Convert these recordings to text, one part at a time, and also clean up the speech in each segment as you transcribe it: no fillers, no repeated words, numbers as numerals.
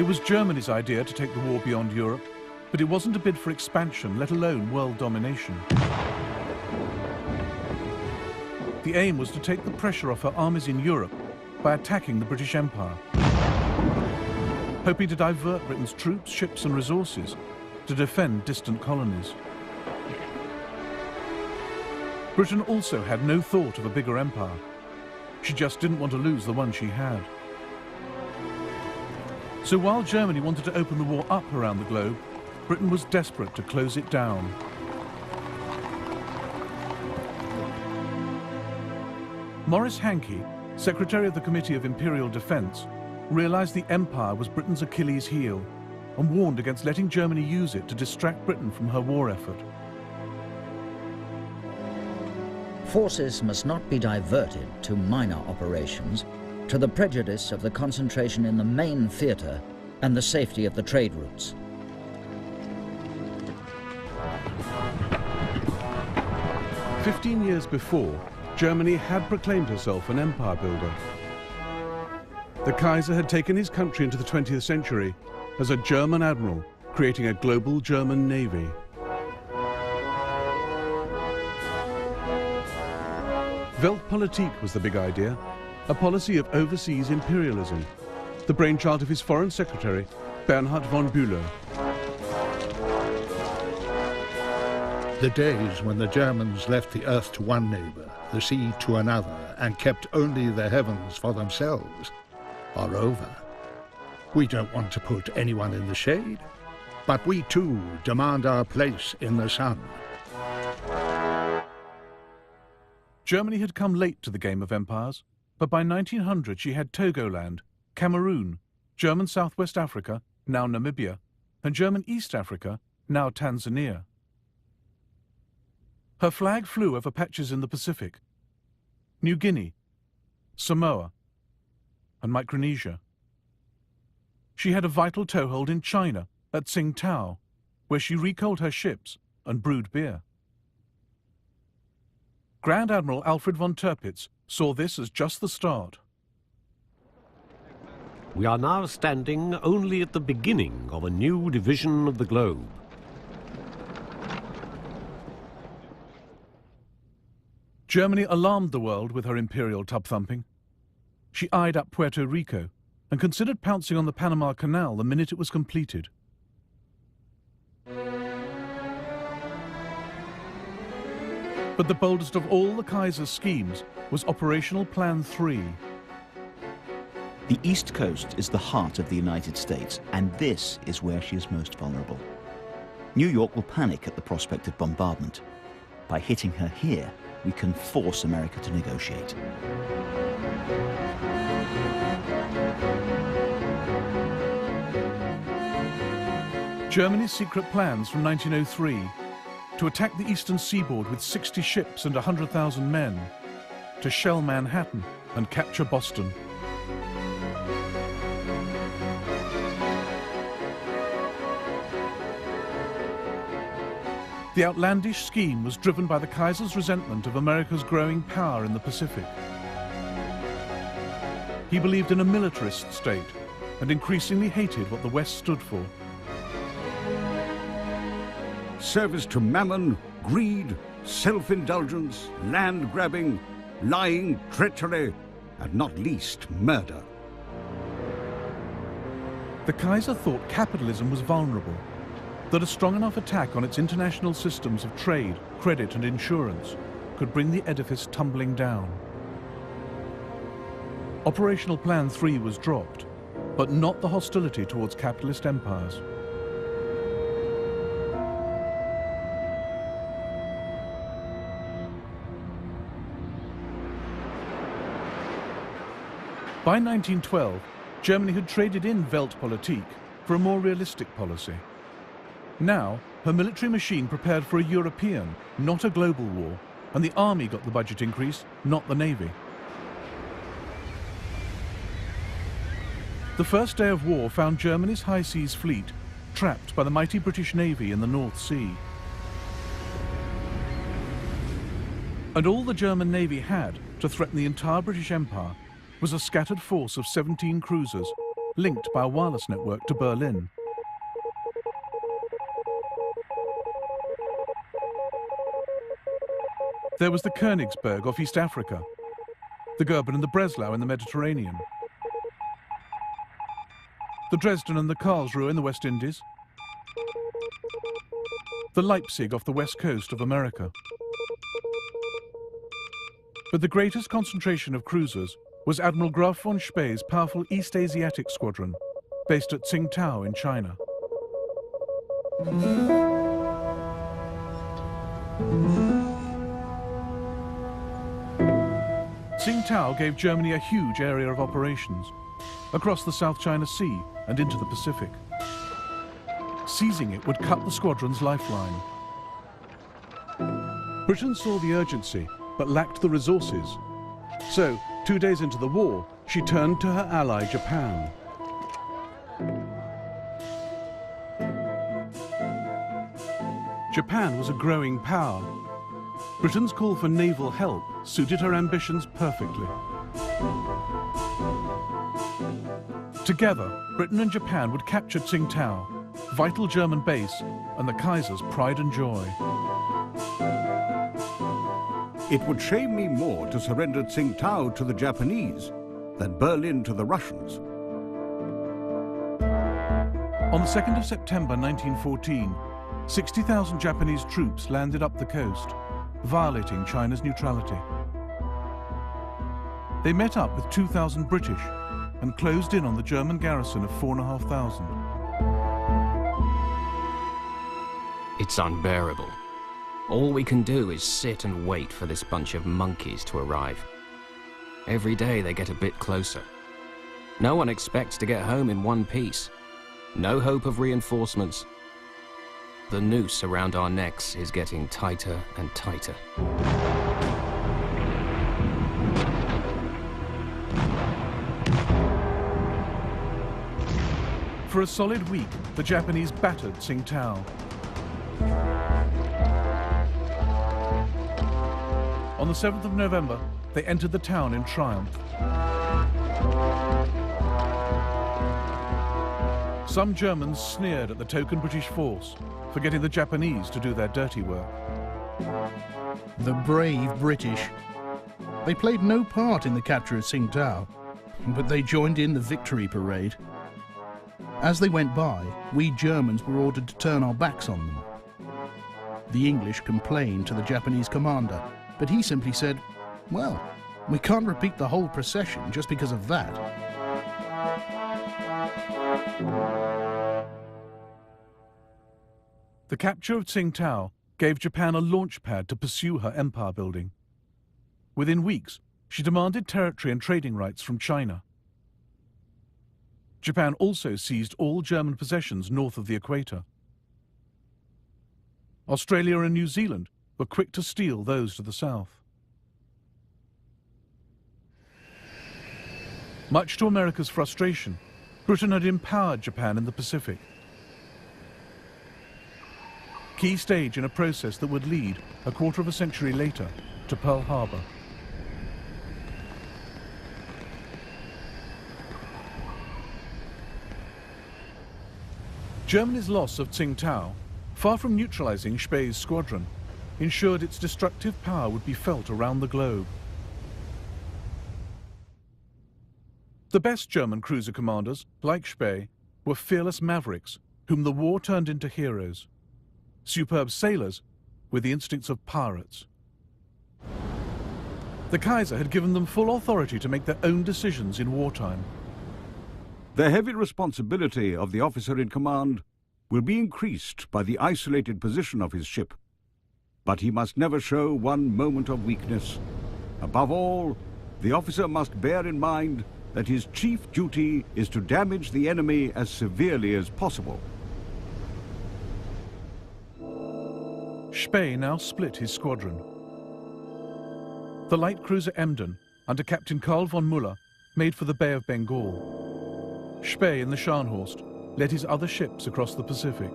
It was Germany's idea to take the war beyond Europe, but it wasn't a bid for expansion, let alone world domination. The aim was to take the pressure off her armies in Europe by attacking the British Empire, hoping to divert Britain's troops, ships and resources to defend distant colonies. Britain also had no thought of a bigger empire. She just didn't want to lose the one she had. So while Germany wanted to open the war up around the globe, Britain was desperate to close it down. Maurice Hankey, Secretary of the Committee of Imperial Defence, realised the empire was Britain's Achilles heel and warned against letting Germany use it to distract Britain from her war effort. Forces must not be diverted to minor operations to the prejudice of the concentration in the main theatre and the safety of the trade routes. "15 years before, Germany had proclaimed herself an empire builder. The Kaiser had taken his country into the 20th century as a German admiral, creating a global German navy. Weltpolitik was the big idea, a policy of overseas imperialism, the brainchild of his foreign secretary, Bernhard von Bülow. The days when the Germans left the earth to one neighbour, the sea to another, and kept only the heavens for themselves are over. We don't want to put anyone in the shade, but we too demand our place in the sun. Germany had come late to the game of empires, but by 1900 she had Togoland, Cameroon, German Southwest Africa, now Namibia, and German East Africa, now Tanzania. Her flag flew over patches in the Pacific, New Guinea, Samoa, and Micronesia. She had a vital toehold in China at Tsingtao, where she recoaled her ships and brewed beer. Grand Admiral Alfred von Tirpitz saw this as just the start. We are now standing only at the beginning of a new division of the globe. Germany alarmed the world with her imperial tub-thumping. She eyed up Puerto Rico and considered pouncing on the Panama Canal the minute it was completed. But the boldest of all the Kaiser's schemes was Operational Plan 3. The East Coast is the heart of the United States, and this is where she is most vulnerable. New York will panic at the prospect of bombardment. By hitting her here, we can force America to negotiate. Germany's secret plans from 1903 to attack the eastern seaboard with 60 ships and 100,000 men, to shell Manhattan and capture Boston. The outlandish scheme was driven by the Kaiser's resentment of America's growing power in the Pacific. He believed in a militarist state and increasingly hated what the West stood for. Service to mammon, greed, self-indulgence, land-grabbing, lying, treachery, and not least murder. The Kaiser thought capitalism was vulnerable, that a strong enough attack on its international systems of trade, credit and insurance could bring the edifice tumbling down. Operational Plan 3 was dropped, but not the hostility towards capitalist empires. By 1912, Germany had traded in Weltpolitik for a more realistic policy. Now, her military machine prepared for a European, not a global war, and the army got the budget increase, not the navy. The first day of war found Germany's high seas fleet trapped by the mighty British Navy in the North Sea. And all the German Navy had to threaten the entire British Empire was a scattered force of 17 cruisers, linked by a wireless network to Berlin. There was the Königsberg off East Africa, the Goeben and the Breslau in the Mediterranean, the Dresden and the Karlsruhe in the West Indies, the Leipzig off the west coast of America. But the greatest concentration of cruisers was Admiral Graf von Spee's powerful East Asiatic squadron, based at Tsingtao in China. Tsingtao gave Germany a huge area of operations, across the South China Sea and into the Pacific. Seizing it would cut the squadron's lifeline. Britain saw the urgency, but lacked the resources. So, 2 days into the war, she turned to her ally Japan. Japan was a growing power. Britain's call for naval help suited her ambitions perfectly. Together, Britain and Japan would capture Tsingtao, vital German base, and the Kaiser's pride and joy. It would shame me more to surrender Tsingtao to the Japanese than Berlin to the Russians. On the 2nd of September 1914, 60,000 Japanese troops landed up the coast, violating China's neutrality. They met up with 2,000 British and closed in on the German garrison of 4,500. It's unbearable. All we can do is sit and wait for this bunch of monkeys to arrive. Every day they get a bit closer. No one expects to get home in one piece. No hope of reinforcements. The noose around our necks is getting tighter and tighter. For a solid week, the Japanese battered Tsingtao. On the 7th of November, they entered the town in triumph. Some Germans sneered at the token British force, forgetting the Japanese to do their dirty work. The brave British. They played no part in the capture of Tsingtao, but they joined in the victory parade. As they went by, we Germans were ordered to turn our backs on them. The English complained to the Japanese commander, but he simply said, well, we can't repeat the whole procession just because of that. The capture of Tsingtao gave Japan a launch pad to pursue her empire building. Within weeks, she demanded territory and trading rights from China. Japan also seized all German possessions north of the equator. Australia and New Zealand were quick to steal those to the south. Much to America's frustration, Britain had empowered Japan in the Pacific. Key stage in a process that would lead, a quarter of a century later, to Pearl Harbor. Germany's loss of Tsingtao, far from neutralizing Spee's squadron, ensured its destructive power would be felt around the globe. The best German cruiser commanders, like Spee, were fearless mavericks, whom the war turned into heroes. Superb sailors with the instincts of pirates. The Kaiser had given them full authority to make their own decisions in wartime. The heavy responsibility of the officer in command will be increased by the isolated position of his ship. But he must never show one moment of weakness. Above all, the officer must bear in mind that his chief duty is to damage the enemy as severely as possible. Spee now split his squadron. The light cruiser Emden, under Captain Karl von Müller, made for the Bay of Bengal. Spee in the Scharnhorst led his other ships across the Pacific.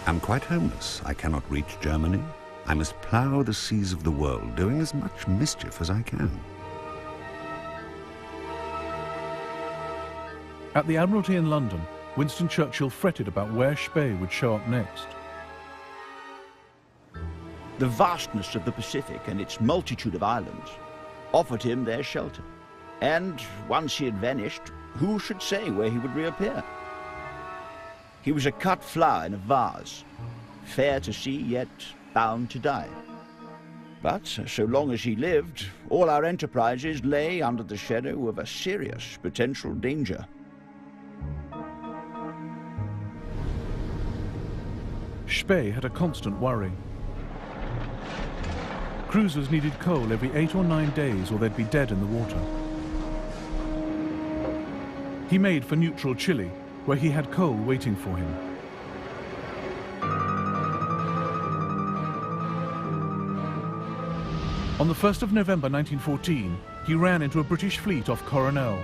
I'm quite homeless. I cannot reach Germany. I must plough the seas of the world, doing as much mischief as I can. At the Admiralty in London, Winston Churchill fretted about where Spee would show up next. The vastness of the Pacific and its multitude of islands offered him their shelter. And once he had vanished, who should say where he would reappear? He was a cut flower in a vase, fair to see, yet bound to die. But so long as he lived, all our enterprises lay under the shadow of a serious potential danger. Spee had a constant worry. Cruisers needed coal every 8 or 9 days or they'd be dead in the water. He made for neutral Chile, where he had coal waiting for him. On the 1st of November 1914, he ran into a British fleet off Coronel.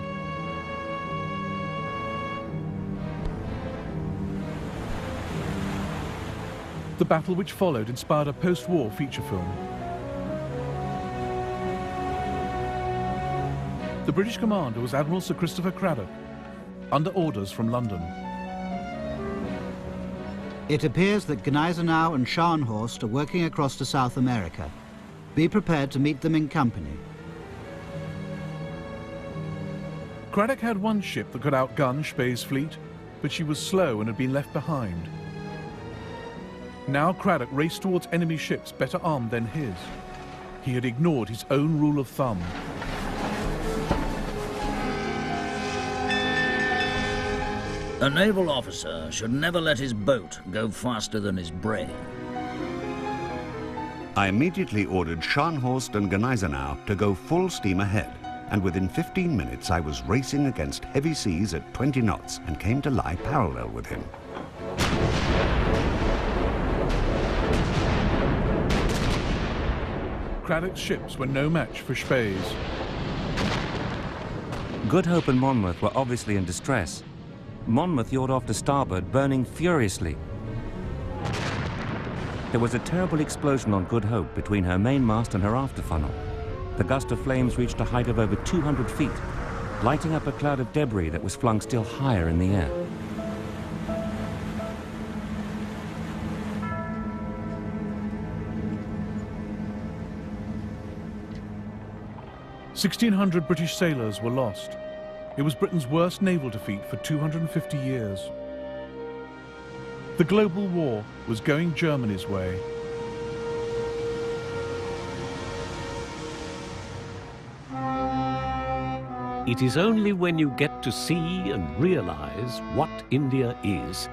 The battle which followed inspired a post-war feature film. The British commander was Admiral Sir Christopher Cradock, under orders from London. It appears that Gneisenau and Scharnhorst are working across to South America. Be prepared to meet them in company. Cradock had one ship that could outgun Spee's fleet, but she was slow and had been left behind. Now Cradock raced towards enemy ships better armed than his. He had ignored his own rule of thumb. A naval officer should never let his boat go faster than his brain. I immediately ordered Scharnhorst and Gneisenau to go full steam ahead, and within 15 minutes I was racing against heavy seas at 20 knots and came to lie parallel with him. Cradock's ships were no match for Spee's. Good Hope and Monmouth were obviously in distress. Monmouth yawed off to starboard, burning furiously. There was a terrible explosion on Good Hope between her mainmast and her after funnel. The gust of flames reached a height of over 200 feet, lighting up a cloud of debris that was flung still higher in the air. "1,600 British sailors were lost. It was Britain's worst naval defeat for 250 years. The global war was going Germany's way. It is only when you get to see and realize what India is,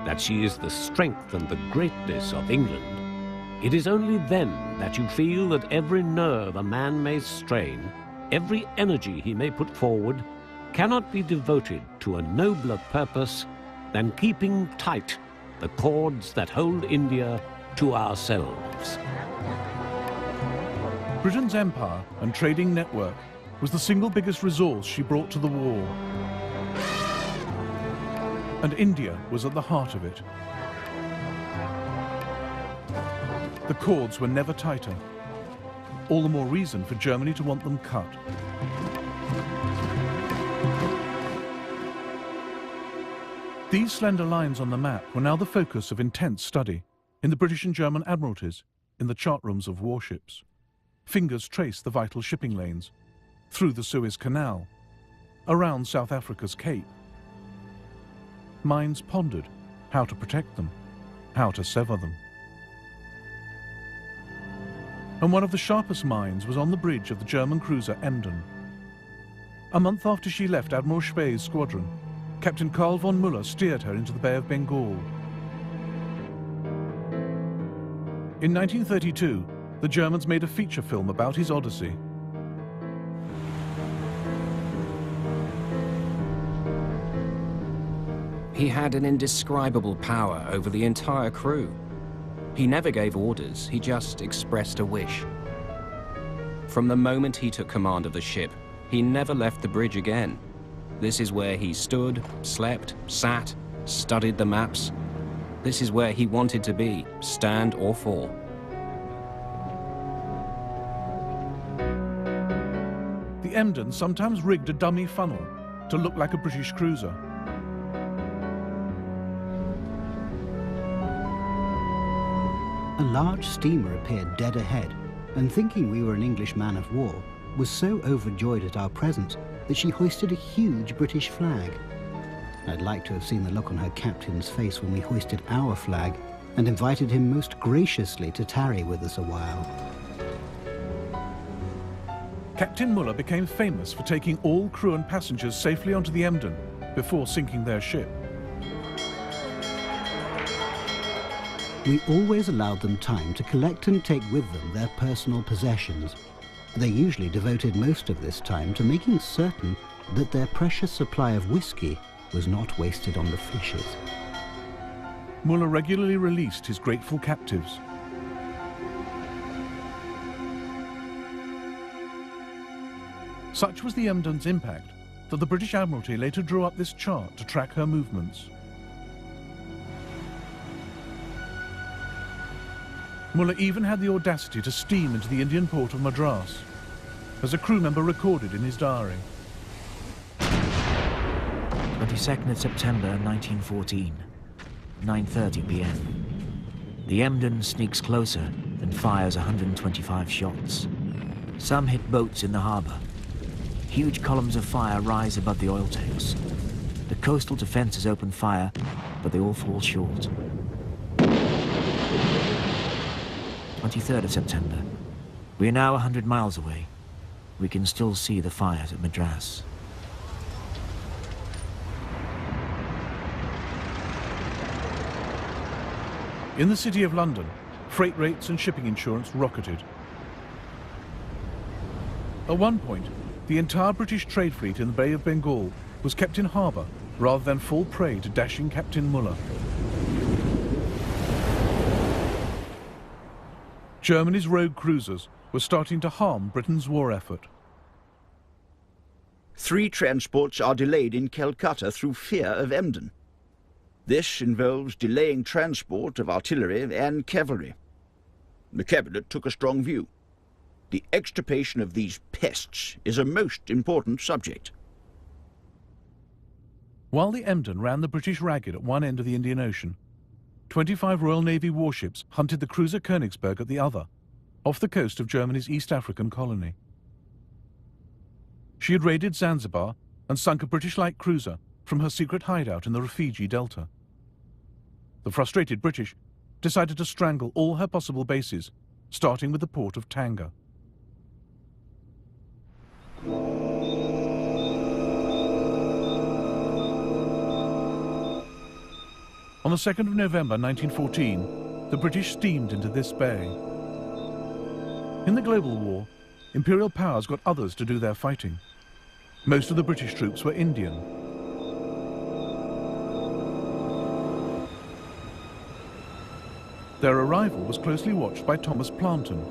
that she is the strength and the greatness of England. It is only then that you feel that every nerve a man may strain, every energy he may put forward, cannot be devoted to a nobler purpose than keeping tight the cords that hold India to ourselves. Britain's empire and trading network was the single biggest resource she brought to the war. And India was at the heart of it. The cords were never tighter. All the more reason for Germany to want them cut. These slender lines on the map were now the focus of intense study in the British and German admiralties, in the chart rooms of warships. Fingers traced the vital shipping lanes, through the Suez Canal, around South Africa's Cape. Minds pondered how to protect them, how to sever them. And one of the sharpest minds was on the bridge of the German cruiser Emden. A month after she left Admiral Spee's squadron, Captain Karl von Müller steered her into the Bay of Bengal. In 1932, the Germans made a feature film about his odyssey. He had an indescribable power over the entire crew. He never gave orders, he just expressed a wish. From the moment he took command of the ship, he never left the bridge again. This is where he stood, slept, sat, studied the maps. This is where he wanted to be, stand or fall. the Emden sometimes rigged a dummy funnel to look like a British cruiser. A large steamer appeared dead ahead, and thinking we were an English man of war, was so overjoyed at our presence that she hoisted a huge British flag. I'd like to have seen the look on her captain's face when we hoisted our flag and invited him most graciously to tarry with us a while. Captain Muller became famous for taking all crew and passengers safely onto the Emden before sinking their ship. We always allowed them time to collect and take with them their personal possessions. They usually devoted most of this time to making certain that their precious supply of whiskey was not wasted on the fishes. Muller regularly released his grateful captives. Such was the Emden's impact that the British Admiralty later drew up this chart to track her movements. Muller even had the audacity to steam into the Indian port of Madras, as a crew member recorded in his diary. 22nd of September 1914, 9:30 p.m. The Emden sneaks closer and fires 125 shots. Some hit boats in the harbour. Huge columns of fire rise above the oil tanks. The coastal defences open fire, but they all fall short. 23rd of September. We are now 100 miles away. We can still see the fires at Madras. In the City of London, freight rates and shipping insurance rocketed. At one point, the entire British trade fleet in the Bay of Bengal was kept in harbour rather than fall prey to dashing Captain Muller. Germany's rogue cruisers were starting to harm Britain's war effort. 3 transports are delayed in Calcutta through fear of Emden. This involves delaying transport of artillery and cavalry. The Cabinet took a strong view. The extirpation of these pests is a most important subject. While the Emden ran the British ragged at one end of the Indian Ocean, 25 Royal Navy warships hunted the cruiser Königsberg at the other, off the coast of Germany's East African colony. She had raided Zanzibar and sunk a British light cruiser from her secret hideout in the Rufiji Delta. The frustrated British decided to strangle all her possible bases, starting with the port of Tanga. On the 2nd of November 1914, the British steamed into this bay. In the global war, imperial powers got others to do their fighting. Most of the British troops were Indian. Their arrival was closely watched by Thomas Planton,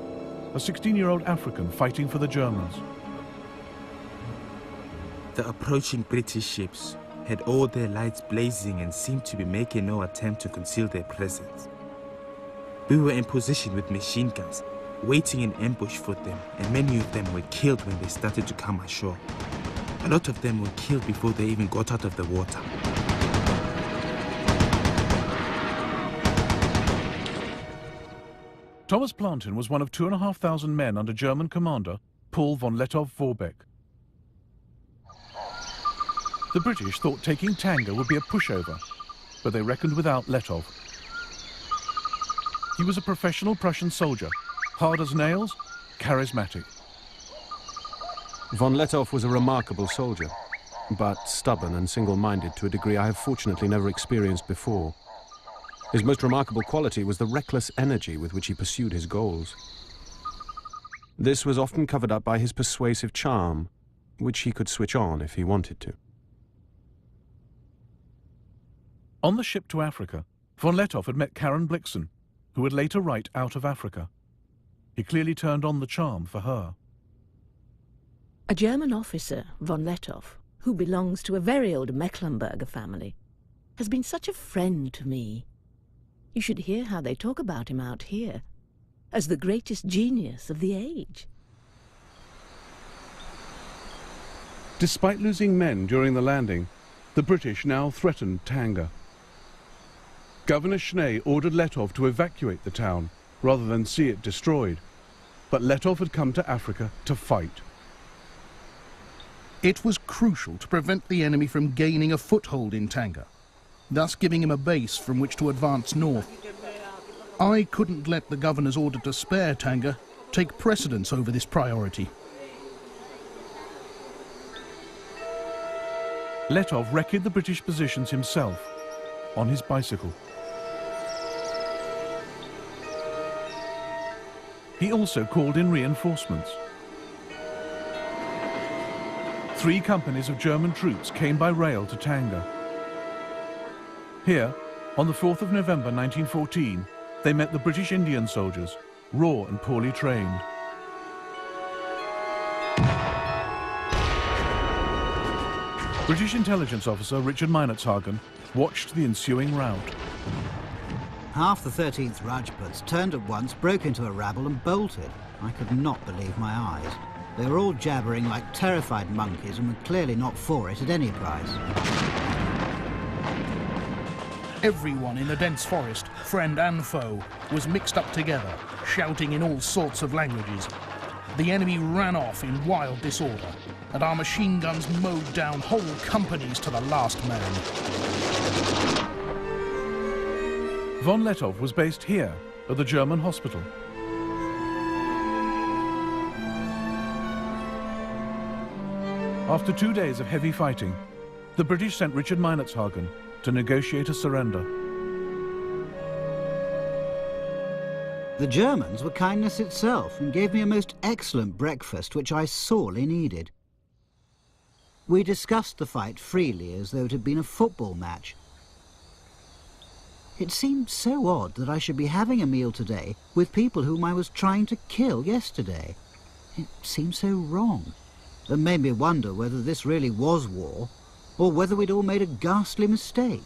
a 16-year-old African fighting for the Germans. The approaching British ships had all their lights blazing and seemed to be making no attempt to conceal their presence. We were in position with machine guns, waiting in ambush for them, and many of them were killed when they started to come ashore. A lot of them were killed before they even got out of the water. Thomas Plantin was one of 2,500 men under German commander Paul von Lettow-Vorbeck. The British thought taking Tanga would be a pushover, but they reckoned without Lettow. He was a professional Prussian soldier, hard as nails, charismatic. Von Lettow was a remarkable soldier, but stubborn and single-minded to a degree I have fortunately never experienced before. His most remarkable quality was the reckless energy with which he pursued his goals. This was often covered up by his persuasive charm, which he could switch on if he wanted to. On the ship to Africa, von Lettow had met Karen Blixen, who would later write Out of Africa. He clearly turned on the charm for her. A German officer, von Lettow, who belongs to a very old Mecklenburger family, has been such a friend to me. You should hear how they talk about him out here, as the greatest genius of the age. Despite losing men during the landing, the British now threatened Tanga. Governor Schnee ordered Letov to evacuate the town rather than see it destroyed, but Letov had come to Africa to fight. It was crucial to prevent the enemy from gaining a foothold in Tanga, thus giving him a base from which to advance north. I couldn't let the governor's order to spare Tanga take precedence over this priority. Letov wrecked the British positions himself on his bicycle. He also called in reinforcements. 3 companies of German troops came by rail to Tanga. Here, on the 4th of November 1914, they met the British Indian soldiers, raw and poorly trained. British intelligence officer Richard Meinertzhagen watched the ensuing rout. Half the 13th Rajputs turned at once, broke into a rabble and bolted. I could not believe my eyes. They were all jabbering like terrified monkeys and were clearly not for it at any price. Everyone in the dense forest, friend and foe, was mixed up together, shouting in all sorts of languages. The enemy ran off in wild disorder, and our machine guns mowed down whole companies to the last man. Von Letov was based here, at the German hospital. After 2 days of heavy fighting, the British sent Richard Meinertzhagen to negotiate a surrender. The Germans were kindness itself and gave me a most excellent breakfast, which I sorely needed. We discussed the fight freely as though it had been a football match. It seemed so odd that I should be having a meal today with people whom I was trying to kill yesterday. It seemed so wrong, and made me wonder whether this really was war, or whether we'd all made a ghastly mistake.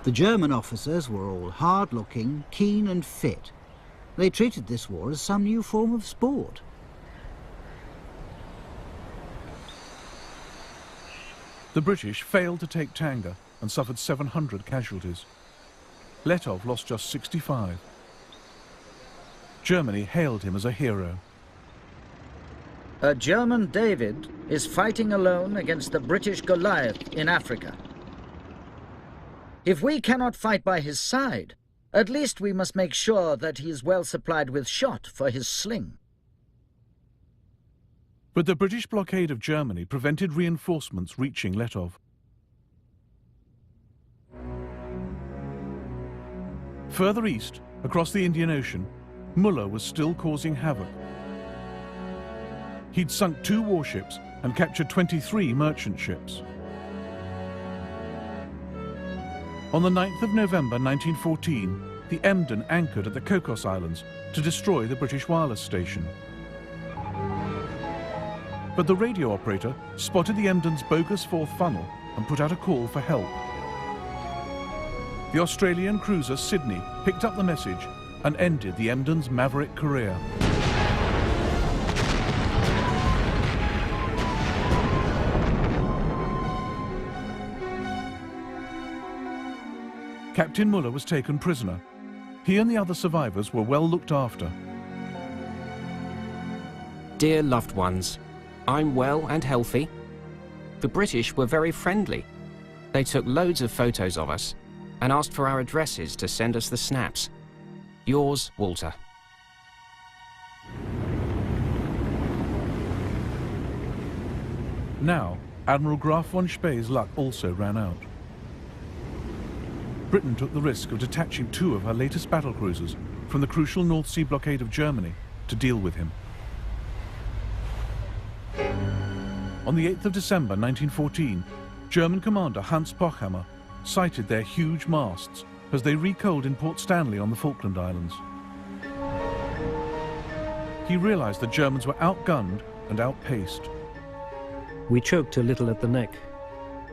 The German officers were all hard-looking, keen and fit. They treated this war as some new form of sport. The British failed to take Tanga and suffered 700 casualties. Letov lost just 65. Germany hailed him as a hero. A German David is fighting alone against the British Goliath in Africa. If we cannot fight by his side, at least we must make sure that he is well supplied with shot for his sling. But the British blockade of Germany prevented reinforcements reaching Letov. Further east, across the Indian Ocean, Muller was still causing havoc. He'd sunk 2 warships and captured 23 merchant ships. On the 9th of November 1914, the Emden anchored at the Cocos Islands to destroy the British wireless station. But the radio operator spotted the Emden's bogus 4th funnel and put out a call for help. The Australian cruiser Sydney picked up the message and ended the Emden's maverick career. Captain Muller was taken prisoner. He and the other survivors were well looked after. Dear loved ones, I'm well and healthy. The British were very friendly. They took loads of photos of us and asked for our addresses to send us the snaps. Yours, Walter. Now, Admiral Graf von Spee's luck also ran out. Britain took the risk of detaching 2 of her latest battlecruisers from the crucial North Sea blockade of Germany to deal with him. On the 8th of December 1914, German commander Hans Pochhammer sighted their huge masts as they recoaled in Port Stanley on the Falkland Islands. He realized the Germans were outgunned and outpaced. We choked a little at the neck.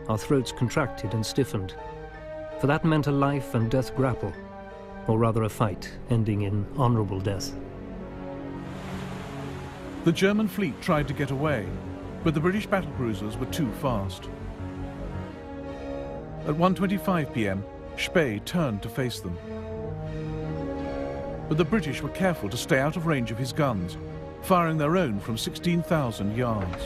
Our throats contracted and stiffened. For that meant a life and death grapple, or rather a fight ending in honorable death. The German fleet tried to get away, but the British battlecruisers were too fast. At 1:25 p.m, Spee turned to face them. But the British were careful to stay out of range of his guns, firing their own from 16,000 yards.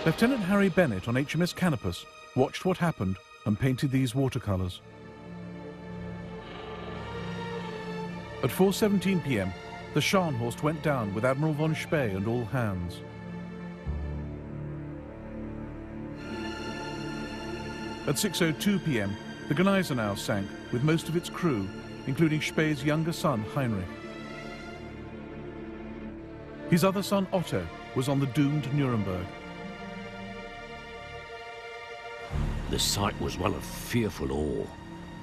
Lieutenant Harry Bennett on HMS Canopus watched what happened and painted these watercolours. At 4:17 p.m, the Scharnhorst went down with Admiral von Spee and all hands. At 6:02 p.m, the Gneisenau sank with most of its crew, including Spee's younger son, Heinrich. His other son, Otto, was on the doomed Nuremberg. The sight was one of fearful awe.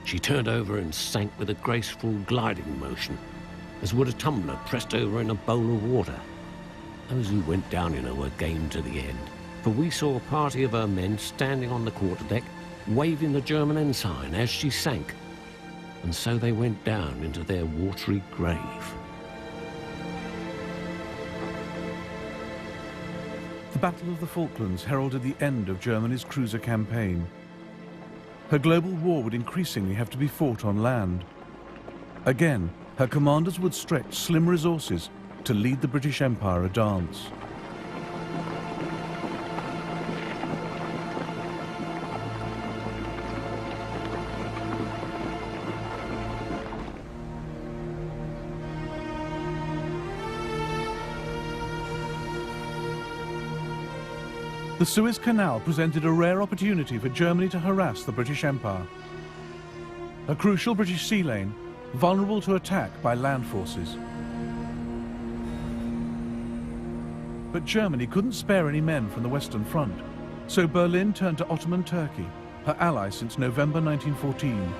She turned over and sank with a graceful gliding motion, as would a tumbler pressed over in a bowl of water. Those who went down in her were game to the end, for we saw a party of her men standing on the quarterdeck, waving the German ensign as she sank, and so they went down into their watery grave. The Battle of the Falklands heralded the end of Germany's cruiser campaign. Her global war would increasingly have to be fought on land. Again, her commanders would stretch slim resources to lead the British Empire a dance. The Suez Canal presented a rare opportunity for Germany to harass the British Empire. A crucial British sea lane, vulnerable to attack by land forces. But Germany couldn't spare any men from the Western Front, so Berlin turned to Ottoman Turkey, her ally since November 1914.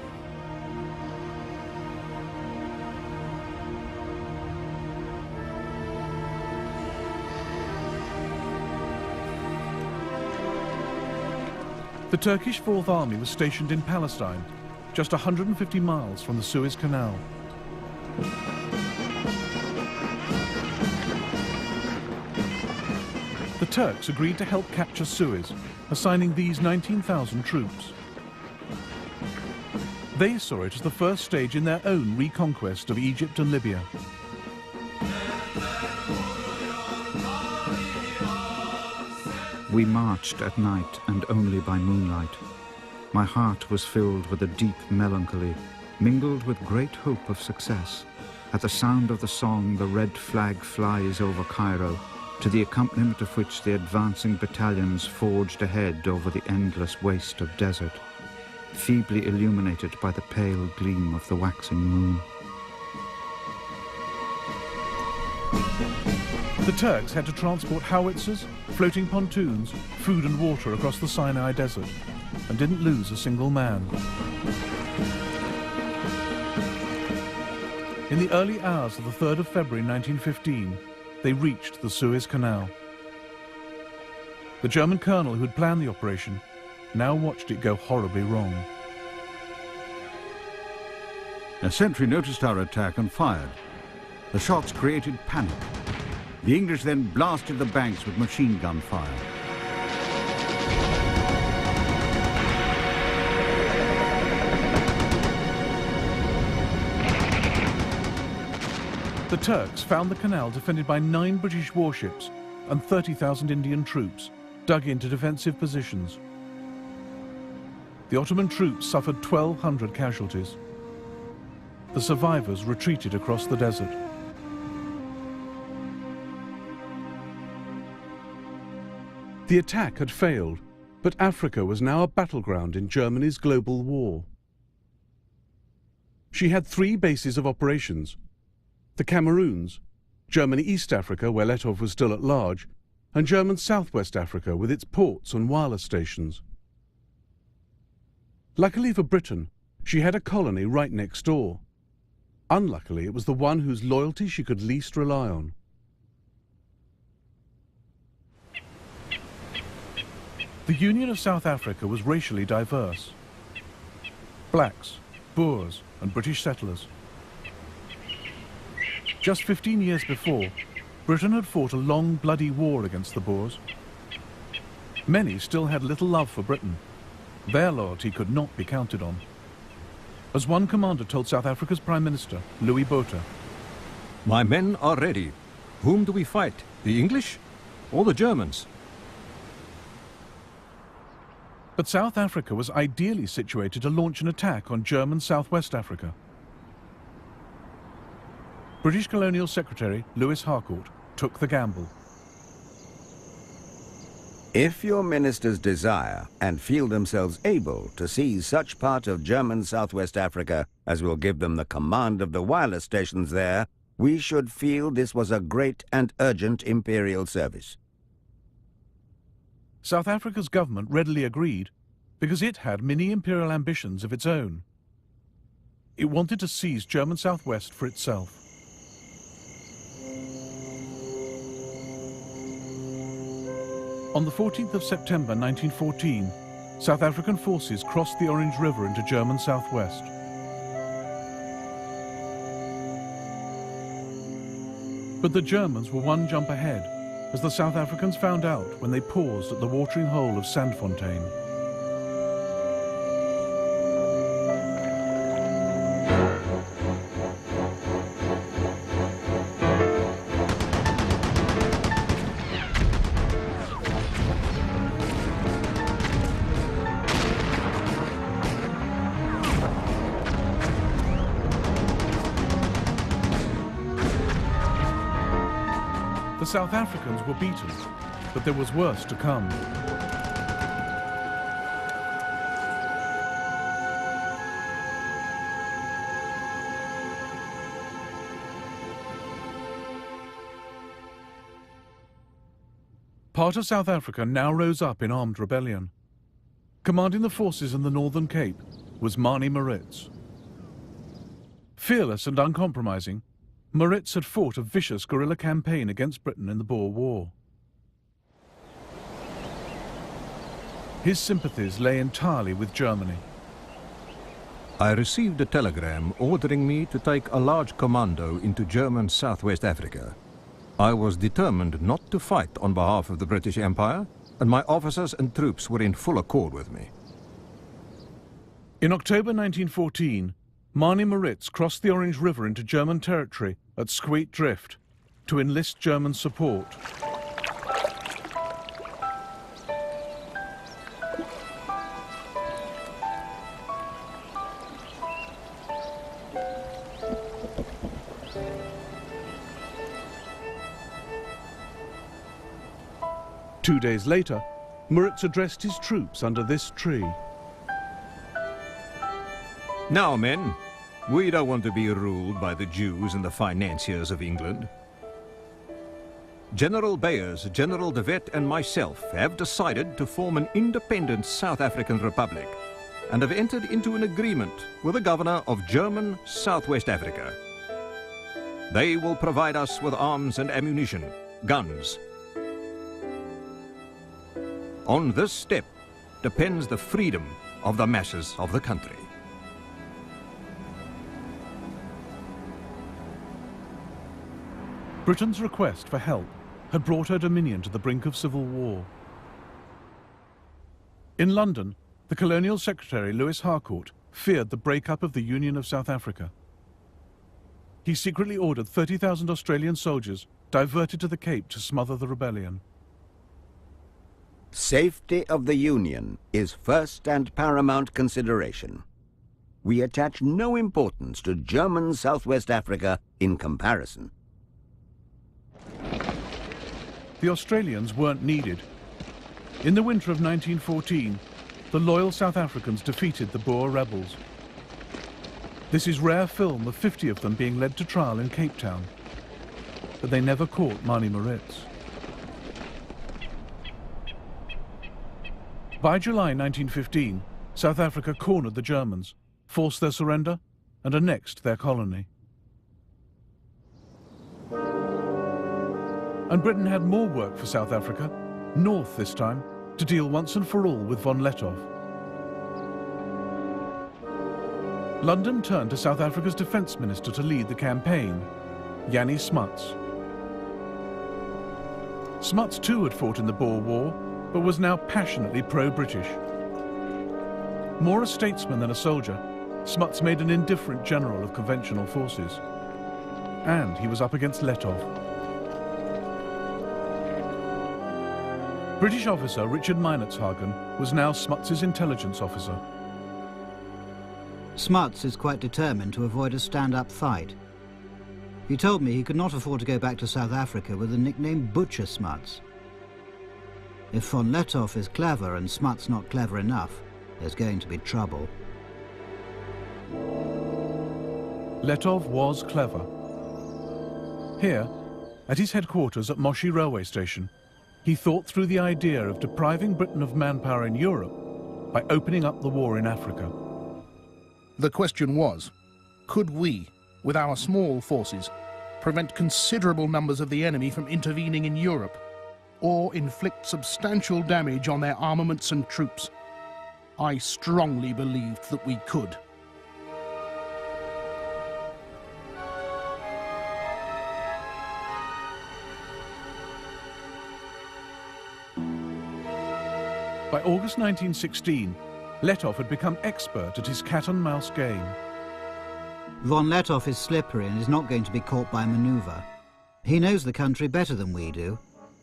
The Turkish Fourth Army was stationed in Palestine, just 150 miles from the Suez Canal. The Turks agreed to help capture Suez, assigning these 19,000 troops. They saw it as the first stage in their own reconquest of Egypt and Libya. We marched at night and only by moonlight. My heart was filled with a deep melancholy, mingled with great hope of success. At the sound of the song, the red flag flies over Cairo, to the accompaniment of which the advancing battalions forged ahead over the endless waste of desert, feebly illuminated by the pale gleam of the waxing moon. The Turks had to transport howitzers, floating pontoons, food and water across the Sinai Desert, and didn't lose a single man. In the early hours of the 3rd of February 1915, they reached the Suez Canal. The German colonel who had planned the operation now watched it go horribly wrong. A sentry noticed our attack and fired. The shots created panic. The English then blasted the banks with machine gun fire. The Turks found the canal defended by 9 British warships and 30,000 Indian troops dug into defensive positions. The Ottoman troops suffered 1,200 casualties. The survivors retreated across the desert. The attack had failed, but Africa was now a battleground in Germany's global war. She had 3 bases of operations: the Cameroons, Germany East Africa, where Letov was still at large, and German Southwest Africa with its ports and wireless stations. Luckily for Britain, she had a colony right next door. Unluckily, it was the one whose loyalty she could least rely on. The Union of South Africa was racially diverse. Blacks, Boers, and British settlers. Just 15 years before, Britain had fought a long, bloody war against the Boers. Many still had little love for Britain. Their loyalty could not be counted on. As one commander told South Africa's Prime Minister, Louis Botha, "My men are ready. Whom do we fight? The English or the Germans?" But South Africa was ideally situated to launch an attack on German Southwest Africa. British Colonial Secretary Lewis Harcourt took the gamble. If your ministers desire and feel themselves able to seize such part of German Southwest Africa as will give them the command of the wireless stations there, we should feel this was a great and urgent imperial service. South Africa's government readily agreed because it had mini imperial ambitions of its own. It wanted to seize German Southwest for itself. On the 14th of September 1914, South African forces crossed the Orange River into German Southwest. But the Germans were one jump ahead, as the South Africans found out when they paused at the watering hole of Sandfontein. The South Africans were beaten, but there was worse to come. Part of South Africa now rose up in armed rebellion. Commanding the forces in the Northern Cape was Manie Maritz. Fearless and uncompromising, Maritz had fought a vicious guerrilla campaign against Britain in the Boer War. His sympathies lay entirely with Germany. I received a telegram ordering me to take a large commando into German Southwest Africa. I was determined not to fight on behalf of the British Empire, and my officers and troops were in full accord with me. In October 1914, Manie Maritz crossed the Orange River into German territory at Squeet Drift to enlist German support. Two days later, Maritz addressed his troops under this tree. Now, men, we don't want to be ruled by the Jews and the financiers of England. General Beyers, General de Wet and myself have decided to form an independent South African Republic and have entered into an agreement with the governor of German Southwest Africa. They will provide us with arms and ammunition, guns. On this step depends the freedom of the masses of the country. Britain's request for help had brought her dominion to the brink of civil war. In London, the Colonial Secretary Lewis Harcourt feared the breakup of the Union of South Africa. He secretly ordered 30,000 Australian soldiers diverted to the Cape to smother the rebellion. Safety of the Union is first and paramount consideration. We attach no importance to German Southwest Africa in comparison. The Australians weren't needed. In the winter of 1914, the loyal South Africans defeated the Boer rebels. This is rare film of 50 of them being led to trial in Cape Town. But they never caught Manie Maritz. By July 1915, South Africa cornered the Germans, forced their surrender, and annexed their colony. And Britain had more work for South Africa, north this time, to deal once and for all with von Lettow. London turned to South Africa's defence minister to lead the campaign, Jannie Smuts. Smuts too had fought in the Boer War, but was now passionately pro-British. More a statesman than a soldier, Smuts made an indifferent general of conventional forces. And he was up against Lettow. British officer Richard Meinertzhagen was now Smuts's intelligence officer. Smuts is quite determined to avoid a stand-up fight. He told me he could not afford to go back to South Africa with the nickname Butcher Smuts. If von Lettow is clever and Smuts not clever enough, there's going to be trouble. Lettow was clever. Here, at his headquarters at Moshi railway station, he thought through the idea of depriving Britain of manpower in Europe by opening up the war in Africa. The question was, could we, with our small forces, prevent considerable numbers of the enemy from intervening in Europe, or inflict substantial damage on their armaments and troops? I strongly believed that we could. By August 1916, Lettow had become expert at his cat-and-mouse game. Von Lettow is slippery and is not going to be caught by manoeuvre. He knows the country better than we do.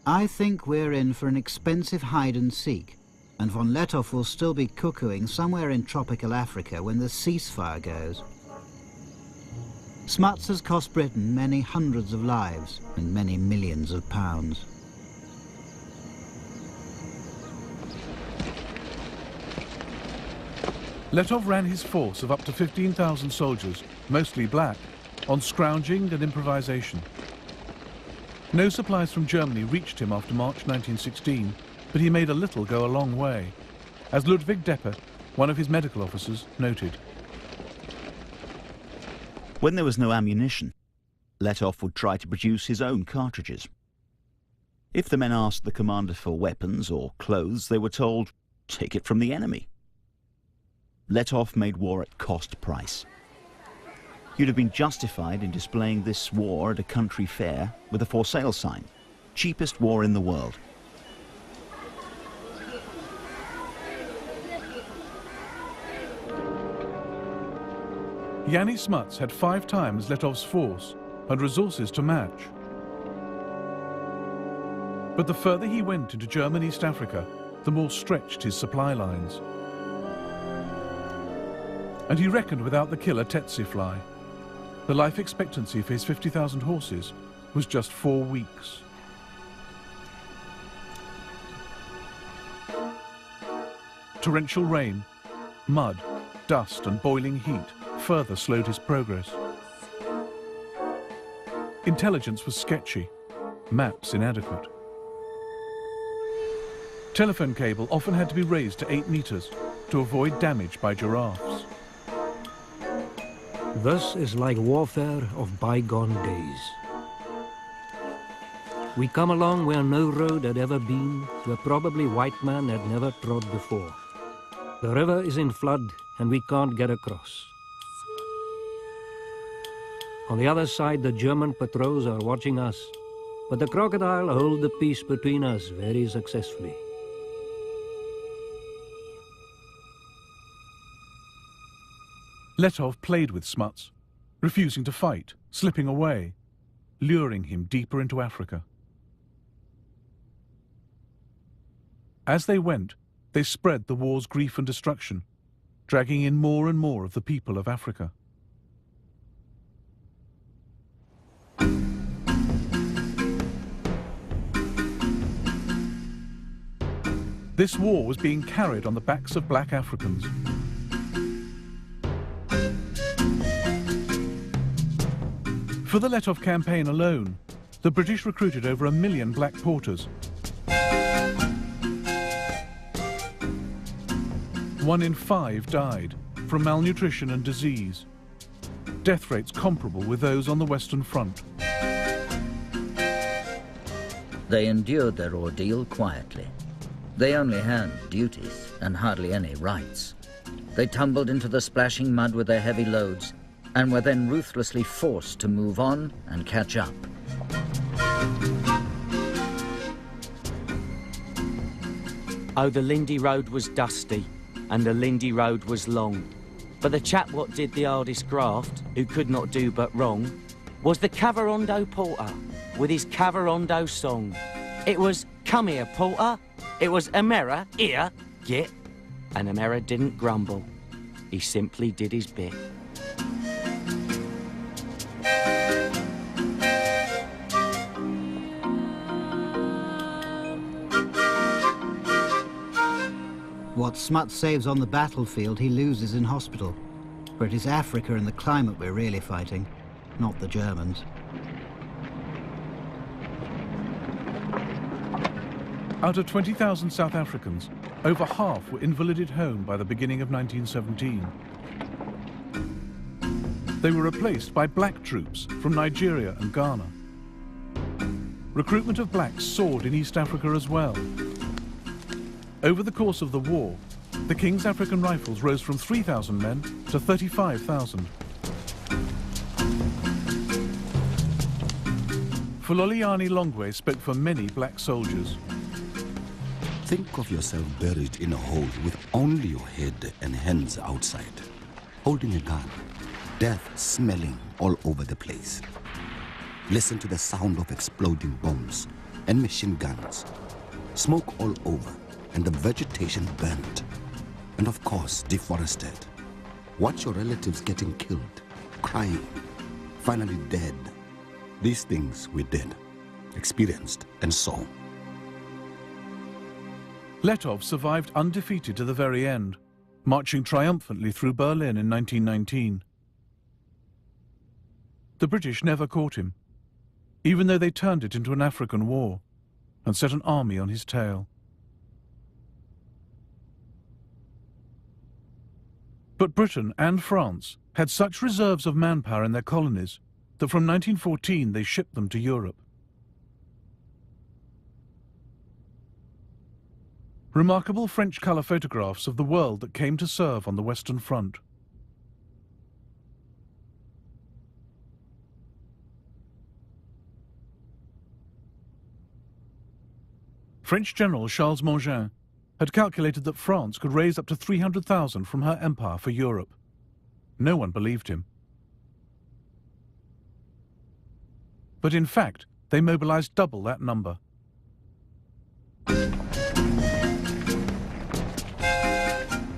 I think we're in for an expensive hide-and-seek, and von Lettow will still be cuckooing somewhere in tropical Africa when the ceasefire goes. Smuts has cost Britain many hundreds of lives and many millions of pounds. Lettow ran his force of up to 15,000 soldiers, mostly black, on scrounging and improvisation. No supplies from Germany reached him after March 1916, but he made a little go a long way, as Ludwig Deppe, one of his medical officers, noted. When there was no ammunition, Lettow would try to produce his own cartridges. If the men asked the commander for weapons or clothes, they were told, "Take it from the enemy." Lettow made war at cost price. You'd have been justified in displaying this war at a country fair with a for sale sign. Cheapest war in the world. Jannie Smuts had 5 times Lettow's force and resources to match. But the further he went into German East Africa, the more stretched his supply lines. And he reckoned without the killer tsetse fly. The life expectancy for his 50,000 horses was just 4 weeks. Torrential rain, mud, dust and boiling heat further slowed his progress. Intelligence was sketchy, maps inadequate. Telephone cable often had to be raised to 8 meters to avoid damage by giraffes. This is like warfare of bygone days. We come along where no road had ever been, where probably white man had never trod before. The river is in flood and we can't get across. On the other side, the German patrols are watching us, but the crocodile hold the peace between us very successfully. Lettow played with Smuts, refusing to fight, slipping away, luring him deeper into Africa. As they went, they spread the war's grief and destruction, dragging in more and more of the people of Africa. This war was being carried on the backs of black Africans. For the Lettow campaign alone, the British recruited over 1 million black porters. 1 in 5 died from malnutrition and disease, death rates comparable with those on the Western Front. They endured their ordeal quietly. They only had duties and hardly any rights. They tumbled into the splashing mud with their heavy loads and were then ruthlessly forced to move on and catch up. Oh, the Lindy Road was dusty, and the Lindy Road was long. But the chap what did the hardest graft, who could not do but wrong, was the Cavarondo Porter, with his Cavarondo song. It was, "Come here, Porter." It was, "Amera, here, get." And Amera didn't grumble. He simply did his bit. What Smuts saves on the battlefield, he loses in hospital. For it is Africa and the climate we're really fighting, not the Germans. Out of 20,000 South Africans, over half were invalided home by the beginning of 1917. They were replaced by black troops from Nigeria and Ghana. Recruitment of blacks soared in East Africa as well. Over the course of the war, the King's African Rifles rose from 3,000 men to 35,000. Fuloliani Longwe spoke for many black soldiers. Think of yourself buried in a hole with only your head and hands outside, holding a gun, death smelling all over the place. Listen to the sound of exploding bombs and machine guns, smoke all over, and the vegetation burnt, and of course deforested. Watch your relatives getting killed, crying, finally dead. These things we did, experienced, and saw. Letov survived undefeated to the very end, marching triumphantly through Berlin in 1919. The British never caught him, even though they turned it into an African war and set an army on his tail. But Britain and France had such reserves of manpower in their colonies that from 1914 they shipped them to Europe. Remarkable French colour photographs of the world that came to serve on the Western Front. French General Charles Mangin had calculated that France could raise up to 300,000 from her empire for Europe. No one believed him. But in fact, they mobilized double that number.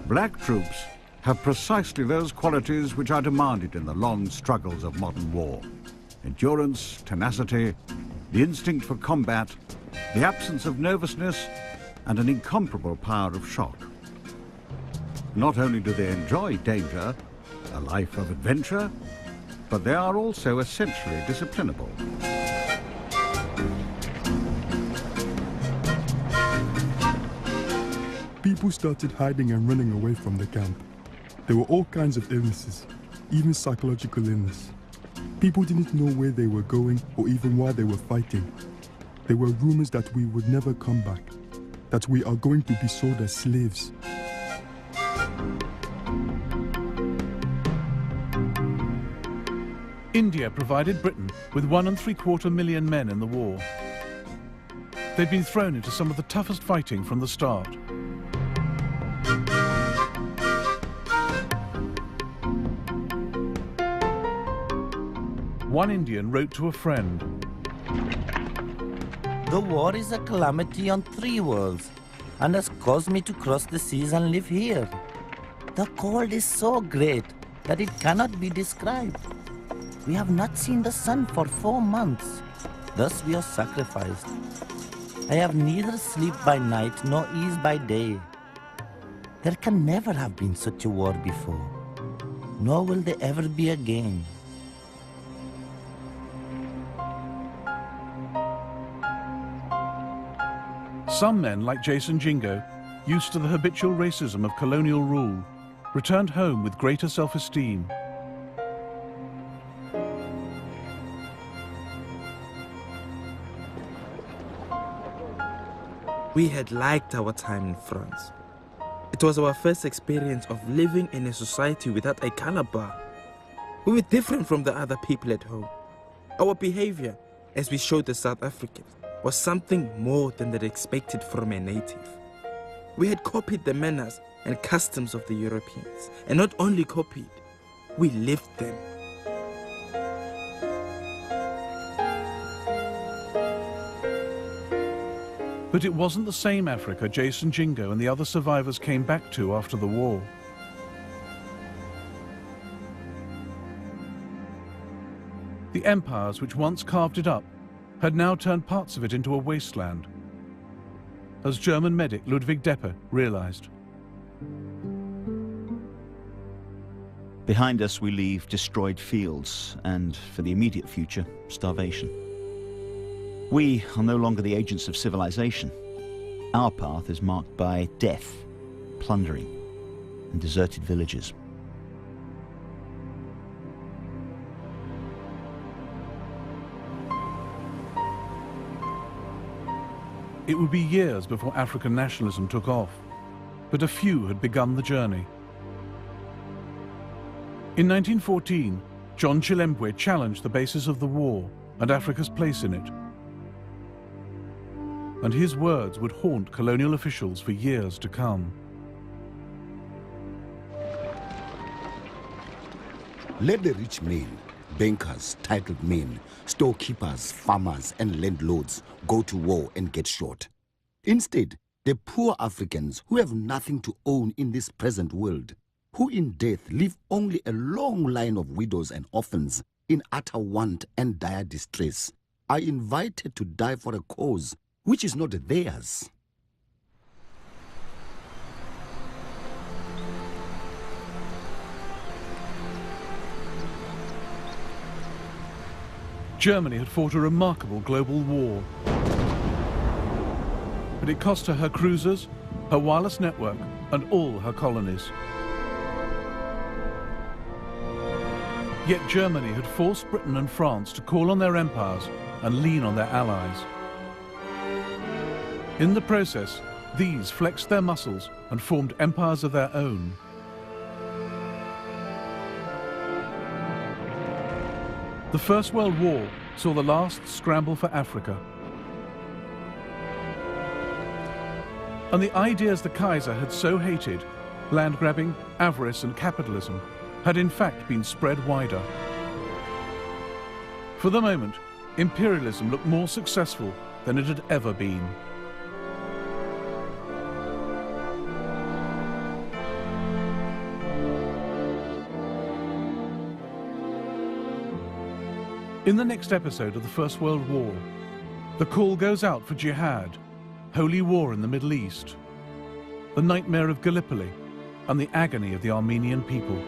Black troops have precisely those qualities which are demanded in the long struggles of modern war. Endurance, tenacity, the instinct for combat, the absence of nervousness, and an incomparable power of shock. Not only do they enjoy danger, a life of adventure, but they are also essentially disciplinable. People started hiding and running away from the camp. There were all kinds of illnesses, even psychological illness. People didn't know where they were going or even why they were fighting. There were rumors that we would never come back, that we are going to be sold as slaves. India provided Britain with 1.75 million men in the war. They'd been thrown into some of the toughest fighting from the start. One Indian wrote to a friend, "The war is a calamity on 3 worlds and has caused me to cross the seas and live here. The cold is so great that it cannot be described. We have not seen the sun for 4 months. Thus we are sacrificed. I have neither sleep by night nor ease by day. There can never have been such a war before, nor will there ever be again." Some men, like Jason Jingo, used to the habitual racism of colonial rule, returned home with greater self-esteem. We had liked our time in France. It was our first experience of living in a society without a color bar. We were different from the other people at home. Our behavior, as we showed the South Africans, was something more than they expected from a native. We had copied the manners and customs of the Europeans, and not only copied, we lived them. But it wasn't the same Africa Jason Jingo and the other survivors came back to after the war. The empires which once carved it up had now turned parts of it into a wasteland, as German medic Ludwig Deppe realized. Behind us we leave destroyed fields and, for the immediate future, starvation. We are no longer the agents of civilization. Our path is marked by death, plundering, and deserted villages. It would be years before African nationalism took off, but a few had begun the journey. In 1914, John Chilembwe challenged the basis of the war and Africa's place in it. And his words would haunt colonial officials for years to come. Let the rich men, bankers, titled men, storekeepers, farmers, and landlords go to war and get shot. Instead, the poor Africans who have nothing to own in this present world, who in death leave only a long line of widows and orphans in utter want and dire distress, are invited to die for a cause which is not theirs. Germany had fought a remarkable global war. But it cost her her cruisers, her wireless network, and all her colonies. Yet Germany had forced Britain and France to call on their empires and lean on their allies. In the process, these flexed their muscles and formed empires of their own. The First World War saw the last scramble for Africa. And the ideas the Kaiser had so hated, land grabbing, avarice and capitalism, had in fact been spread wider. For the moment, imperialism looked more successful than it had ever been. In the next episode of the First World War, the call goes out for jihad, holy war in the Middle East, the nightmare of Gallipoli, and the agony of the Armenian people.